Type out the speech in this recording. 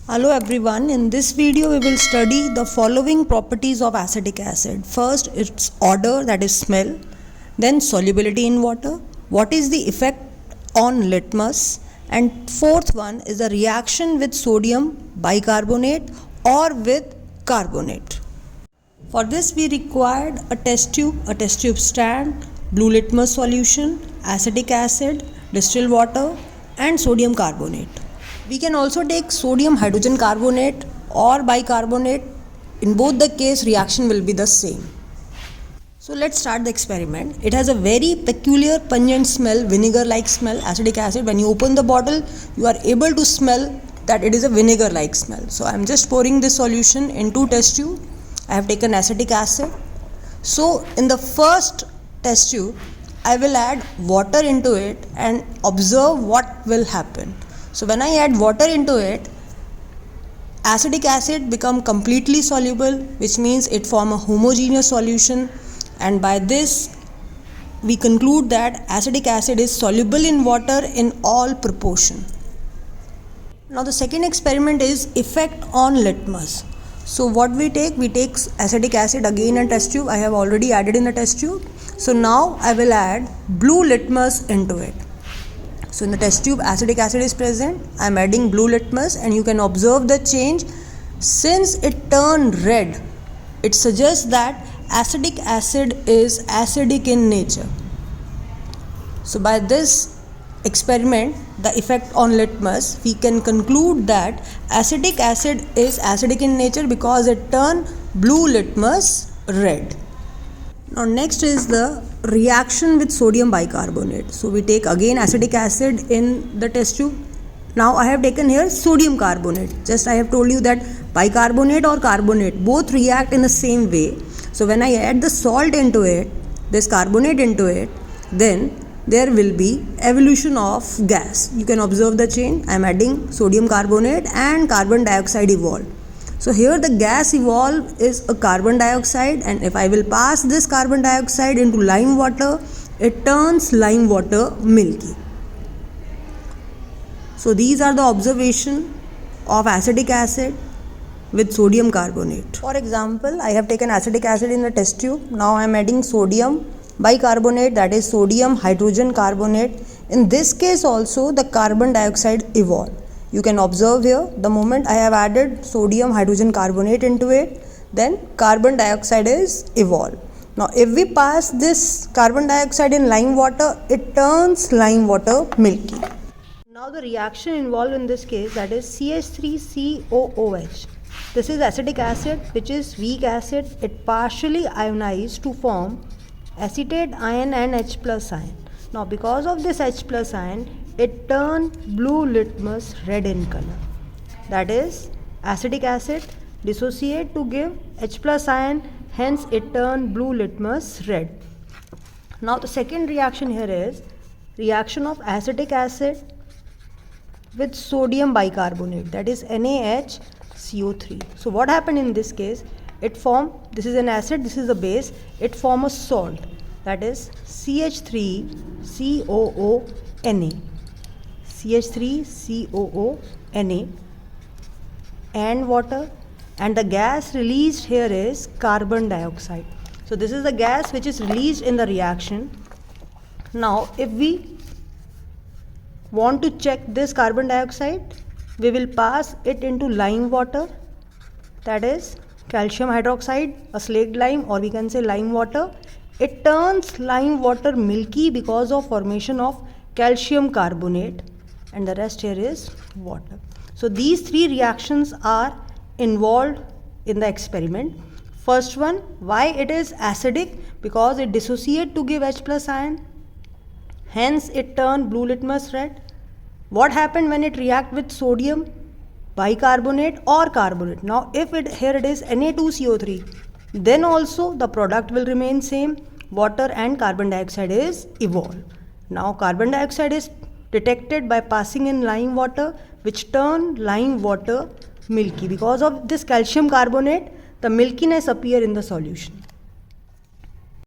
Hello everyone, in this video we will study the following properties of acetic acid. First, its odor, that is smell, then solubility in water, what is the effect on litmus, and fourth one is the reaction with sodium bicarbonate or with carbonate. For this we required a test tube stand, blue litmus solution, acetic acid, distilled water and sodium carbonate. We can also take sodium hydrogen carbonate or bicarbonate. In both the case, reaction will be the same. So let's start the experiment. It has a very peculiar pungent smell, vinegar-like smell, acetic acid. When you open the bottle, you are able to smell that it is a vinegar-like smell. So I am just pouring this solution into test tube. I have taken acetic acid. So in the first test tube, I will add water into it and observe what will happen. So when I add water into it, acetic acid become completely soluble, which means it form a homogeneous solution, and by this we conclude that acetic acid is soluble in water in all proportion. Now the second experiment is effect on litmus. So what we take acetic acid again in a test tube. I have already added in the test tube. So now I will add blue litmus into it. So in the test tube acetic acid is present, I am adding blue litmus and you can observe the change. Since it turned red, it suggests that acetic acid is acidic in nature. So by this experiment, the effect on litmus, we can conclude that acetic acid is acidic in nature because it turned blue litmus red. Now next is the reaction with sodium bicarbonate. So we take again acetic acid in the test tube. Now I have taken here sodium carbonate. Just I have told you that bicarbonate or carbonate both react in the same way. So when I add the salt into it, this carbonate into it, then there will be evolution of gas. You can observe the change. I am adding sodium carbonate and carbon dioxide evolve. So here the gas evolve is a carbon dioxide, and if I will pass this carbon dioxide into lime water, it turns lime water milky. So these are the observation of acetic acid with sodium carbonate. For example, I have taken acetic acid in the test tube. Now I am adding sodium bicarbonate, that is sodium hydrogen carbonate. In this case also the carbon dioxide evolve. You can observe here, the moment I have added sodium hydrogen carbonate into it, then carbon dioxide is evolved. Now if we pass this carbon dioxide in lime water, it turns lime water milky. Now the reaction involved in this case, that is CH3COOH. This is acetic acid, which is weak acid. It partially ionized to form acetate ion and H plus ion. Now because of this H plus ion, it turned blue litmus red in color. That is, acetic acid dissociate to give H plus ion, hence it turned blue litmus red. Now the second reaction here is reaction of acetic acid with sodium bicarbonate, that is NaHCO3. So what happened in this case? It formed, this is an acid, this is a base, it formed a salt, that is CH3COONA. CH3COONA and water, and the gas released here is carbon dioxide. So this is the gas which is released in the reaction. Now if we want to check this carbon dioxide, we will pass it into lime water, that is calcium hydroxide, a slaked lime, or we can say lime water. It turns lime water milky because of formation of calcium carbonate, and the rest here is water. So these three reactions are involved in the experiment. First one, why it is acidic? Because it dissociate to give H plus ion, hence it turned blue litmus red. What happened when it react with sodium bicarbonate or carbonate? Now if here it is Na2CO3, then also the product will remain same, water and carbon dioxide is evolved. Now carbon dioxide is detected by passing in lime water, which turn lime water milky. Because of this calcium carbonate, the milkiness appear in the solution.